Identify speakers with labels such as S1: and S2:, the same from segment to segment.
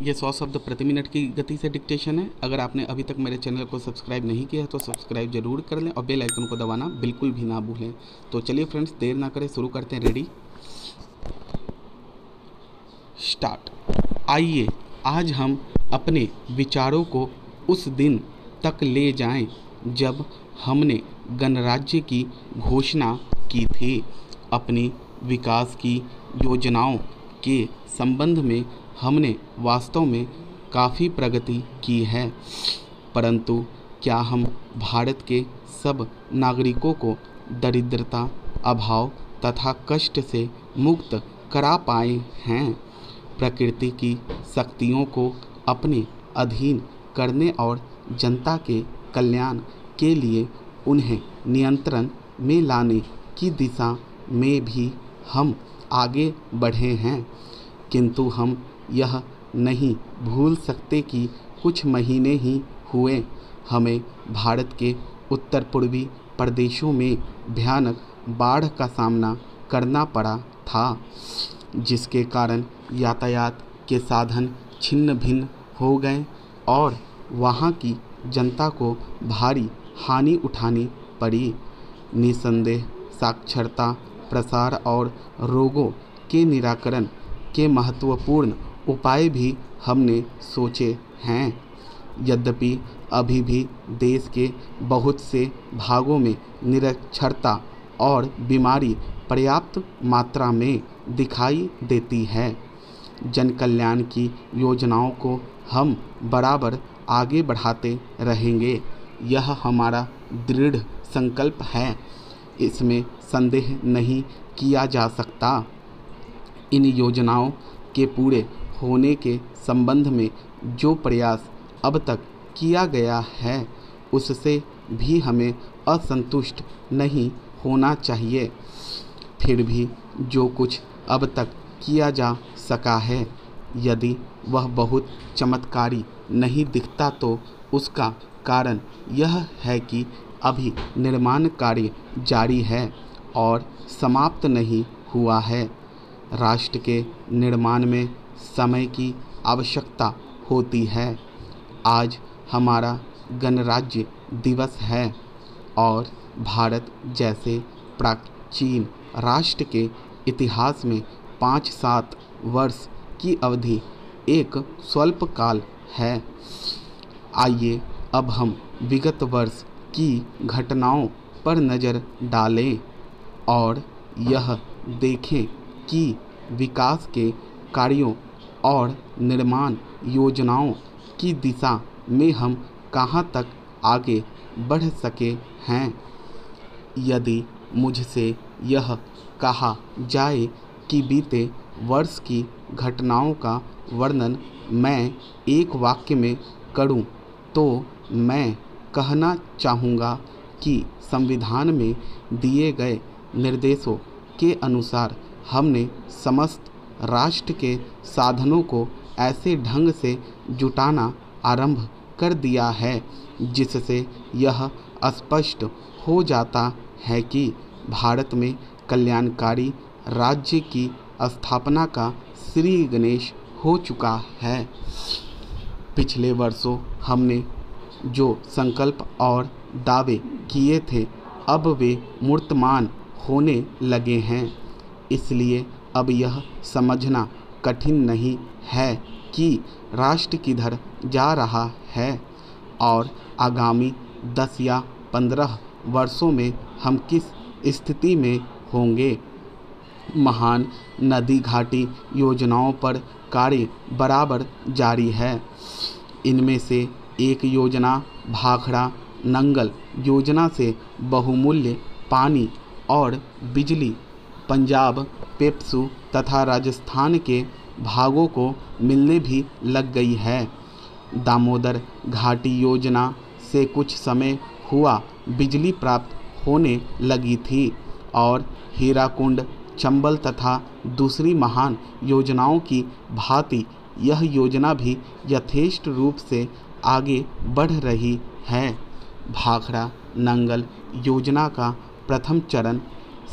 S1: ये 100 शब्द प्रति मिनट की गति से डिक्टेशन है। अगर आपने अभी तक मेरे चैनल को सब्सक्राइब नहीं किया है तो सब्सक्राइब जरूर कर लें और बेल आइकन को दबाना बिल्कुल भी ना भूलें। तो चलिए फ्रेंड्स, देर ना करें, शुरू करते हैं। Ready, start. आइए आज हम अपने विचारों को उस दिन तक ले जाएं जब हमने गणराज्य की घोषणा की थी। अपनी विकास की योजनाओं के संबंध में हमने वास्तव में काफ़ी प्रगति की है, परंतु क्या हम भारत के सब नागरिकों को दरिद्रता, अभाव तथा कष्ट से मुक्त करा पाए हैं? प्रकृति की शक्तियों को अपने अधीन करने और जनता के कल्याण के लिए उन्हें नियंत्रण में लाने की दिशा में भी हम आगे बढ़े हैं, किंतु हम यह नहीं भूल सकते कि कुछ महीने ही हुए हमें भारत के उत्तर पूर्वी प्रदेशों में भयानक बाढ़ का सामना करना पड़ा था, जिसके कारण यातायात के साधन छिन्न भिन्न हो गए और वहाँ की जनता को भारी हानि उठानी पड़ी। निसंदेह साक्षरता प्रसार और रोगों के निराकरण के महत्वपूर्ण उपाय भी हमने सोचे हैं। यद्यपि अभी भी देश के बहुत से भागों में निरक्षरता और बीमारी पर्याप्त मात्रा में दिखाई देती है, जन कल्याण की योजनाओं को हम बराबर आगे बढ़ाते रहेंगे। यह हमारा दृढ़ संकल्प है, इसमें संदेह नहीं किया जा सकता। इन योजनाओं के पूरे होने के संबंध में जो प्रयास अब तक किया गया है उससे भी हमें असंतुष्ट नहीं होना चाहिए। फिर भी जो कुछ अब तक किया जा सका है, यदि वह बहुत चमत्कारी नहीं दिखता तो उसका कारण यह है कि अभी निर्माण कार्य जारी है और समाप्त नहीं हुआ है। राष्ट्र के निर्माण में समय की आवश्यकता होती है। आज हमारा गणराज्य दिवस है और भारत जैसे प्राचीन राष्ट्र के इतिहास में 5-7 वर्ष की अवधि एक स्वल्प काल है। आइए अब हम विगत वर्ष की घटनाओं पर नज़र डालें और यह देखें कि विकास के कार्यों और निर्माण योजनाओं की दिशा में हम कहां तक आगे बढ़ सके हैं। यदि मुझसे यह कहा जाए कि बीते वर्ष की घटनाओं का वर्णन मैं एक वाक्य में करूं, तो मैं कहना चाहूँगा कि संविधान में दिए गए निर्देशों के अनुसार हमने समस्त राष्ट्र के साधनों को ऐसे ढंग से जुटाना आरंभ कर दिया है जिससे यह स्पष्ट हो जाता है कि भारत में कल्याणकारी राज्य की स्थापना का श्री गणेश हो चुका है। पिछले वर्षों हमने जो संकल्प और दावे किए थे अब वे मूर्तमान होने लगे हैं, इसलिए अब यह समझना कठिन नहीं है कि राष्ट्र किधर जा रहा है और आगामी 10 या 15 वर्षों में हम किस स्थिति में होंगे। महान नदी घाटी योजनाओं पर कार्य बराबर जारी है। इनमें से एक योजना भाखड़ा नंगल योजना से बहुमूल्य पानी और बिजली पंजाब, पेप्सू तथा राजस्थान के भागों को मिलने भी लग गई है। दामोदर घाटी योजना से कुछ समय हुआ बिजली प्राप्त होने लगी थी और हीराकुंड, चंबल तथा दूसरी महान योजनाओं की भांति यह योजना भी यथेष्ट रूप से आगे बढ़ रही है। भाखड़ा नंगल योजना का प्रथम चरण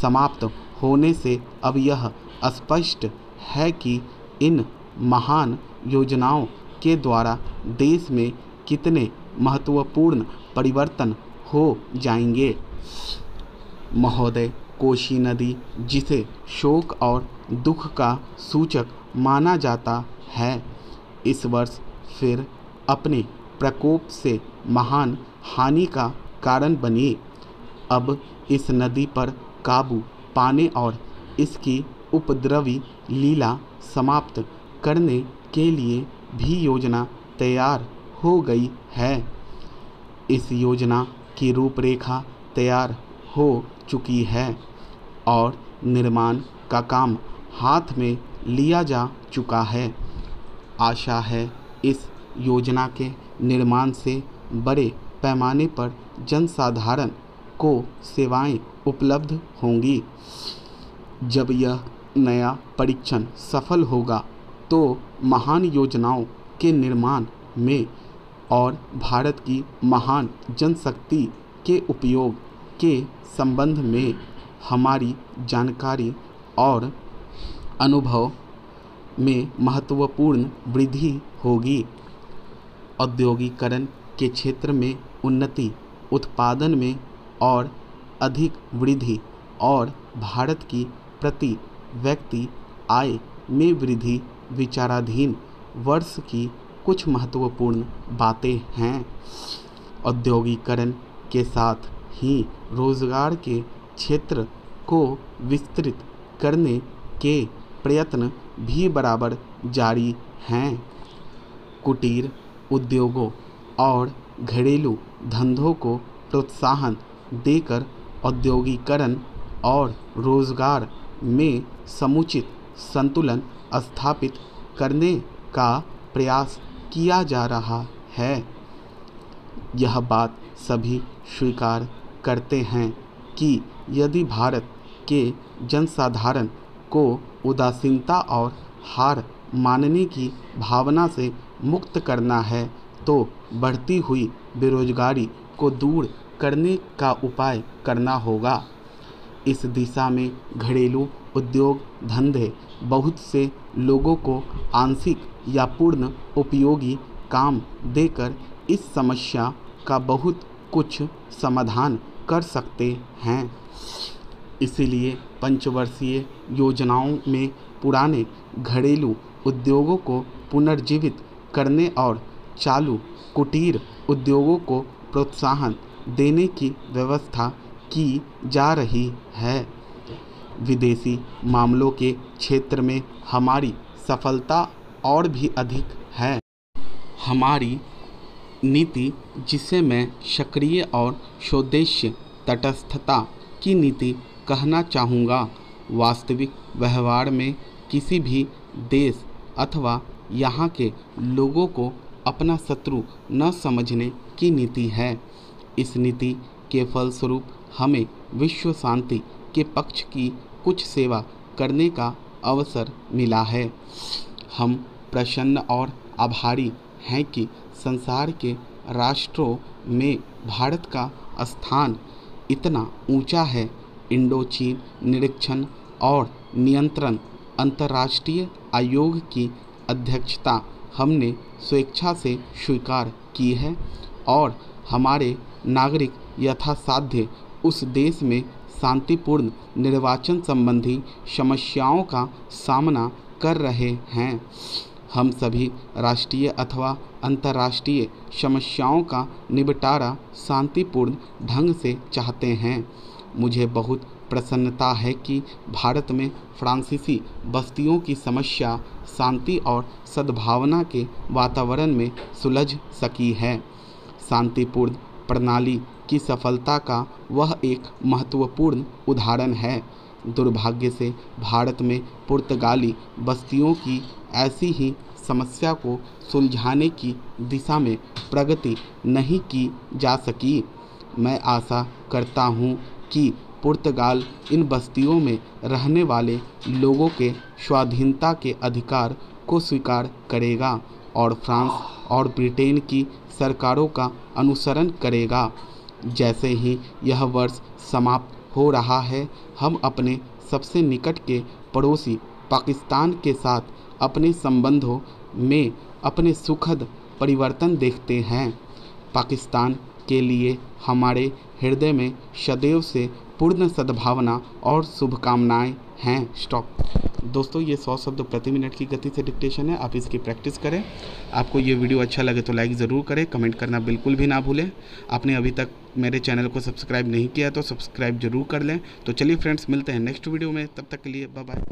S1: समाप्त होने से अब यह स्पष्ट है कि इन महान योजनाओं के द्वारा देश में कितने महत्वपूर्ण परिवर्तन हो जाएंगे। महोदय, कोसी नदी, जिसे शोक और दुख का सूचक माना जाता है, इस वर्ष फिर अपने प्रकोप से महान हानि का कारण बनी। अब इस नदी पर काबू पाने और इसकी उपद्रवी लीला समाप्त करने के लिए भी योजना तैयार हो गई है। इस योजना की रूपरेखा तैयार हो चुकी है और निर्माण का काम हाथ में लिया जा चुका है। आशा है इस योजना के निर्माण से बड़े पैमाने पर जनसाधारण को सेवाएं उपलब्ध होंगी। जब यह नया परीक्षण सफल होगा तो महान योजनाओं के निर्माण में और भारत की महान जनशक्ति के उपयोग के संबंध में हमारी जानकारी और अनुभव में महत्वपूर्ण वृद्धि होगी। औद्योगिकरण के क्षेत्र में उन्नति, उत्पादन में और अधिक वृद्धि और भारत की प्रति व्यक्ति आय में वृद्धि विचाराधीन वर्ष की कुछ महत्वपूर्ण बातें हैं। औद्योगिकरण के साथ ही रोजगार के क्षेत्र को विस्तृत करने के प्रयत्न भी बराबर जारी हैं। कुटीर उद्योगों और घरेलू धंधों को प्रोत्साहन देकर औद्योगिकरण और रोजगार में समुचित संतुलन स्थापित करने का प्रयास किया जा रहा है। यह बात सभी स्वीकार करते हैं कि यदि भारत के जनसाधारण को उदासीनता और हार मानने की भावना से मुक्त करना है तो बढ़ती हुई बेरोजगारी को दूर करने का उपाय करना होगा। इस दिशा में घरेलू उद्योग धंधे बहुत से लोगों को आंशिक या पूर्ण उपयोगी काम देकर इस समस्या का बहुत कुछ समाधान कर सकते हैं। इसलिए पंचवर्षीय योजनाओं में पुराने घरेलू उद्योगों को पुनर्जीवित करने और चालू कुटीर उद्योगों को प्रोत्साहन देने की व्यवस्था की जा रही है। विदेशी मामलों के क्षेत्र में हमारी सफलता और भी अधिक है। हमारी नीति, जिसे मैं सक्रिय और स्वदेशी तटस्थता की नीति कहना चाहूँगा, वास्तविक व्यवहार में किसी भी देश अथवा यहाँ के लोगों को अपना शत्रु न समझने की नीति है। इस नीति के फलस्वरूप हमें विश्व शांति के पक्ष की कुछ सेवा करने का अवसर मिला है। हम प्रसन्न और आभारी हैं कि संसार के राष्ट्रों में भारत का स्थान इतना ऊंचा है। इंडोचीन निरीक्षण और नियंत्रण अंतर्राष्ट्रीय आयोग की अध्यक्षता हमने स्वेच्छा से स्वीकार की है और हमारे नागरिक यथासाध्य उस देश में शांतिपूर्ण निर्वाचन संबंधी समस्याओं का सामना कर रहे हैं। हम सभी राष्ट्रीय अथवा अंतर्राष्ट्रीय समस्याओं का निपटारा शांतिपूर्ण ढंग से चाहते हैं। मुझे बहुत प्रसन्नता है कि भारत में फ्रांसीसी बस्तियों की समस्या शांति और सद्भावना के वातावरण में सुलझ सकी है। शांतिपूर्ण प्रणाली की सफलता का वह एक महत्वपूर्ण उदाहरण है। दुर्भाग्य से भारत में पुर्तगाली बस्तियों की ऐसी ही समस्या को सुलझाने की दिशा में प्रगति नहीं की जा सकी। मैं आशा करता हूँ कि पुर्तगाल इन बस्तियों में रहने वाले लोगों के स्वाधीनता के अधिकार को स्वीकार करेगा और फ्रांस और ब्रिटेन की सरकारों का अनुसरण करेगा। जैसे ही यह वर्ष समाप्त हो रहा है, हम अपने सबसे निकट के पड़ोसी पाकिस्तान के साथ अपने संबंधों में अपने सुखद परिवर्तन देखते हैं। पाकिस्तान के लिए हमारे हृदय में सदैव से पूर्ण सद्भावना और शुभकामनाएं हैं। स्टॉप। दोस्तों, ये 100 शब्द प्रति मिनट की गति से डिक्टेशन है, आप इसकी प्रैक्टिस करें। आपको ये वीडियो अच्छा लगे तो लाइक ज़रूर करें, कमेंट करना बिल्कुल भी ना भूलें। आपने अभी तक मेरे चैनल को सब्सक्राइब नहीं किया तो सब्सक्राइब जरूर कर लें। तो चलिए फ्रेंड्स, मिलते हैं नेक्स्ट वीडियो में, तब तक के लिए बाय बाय।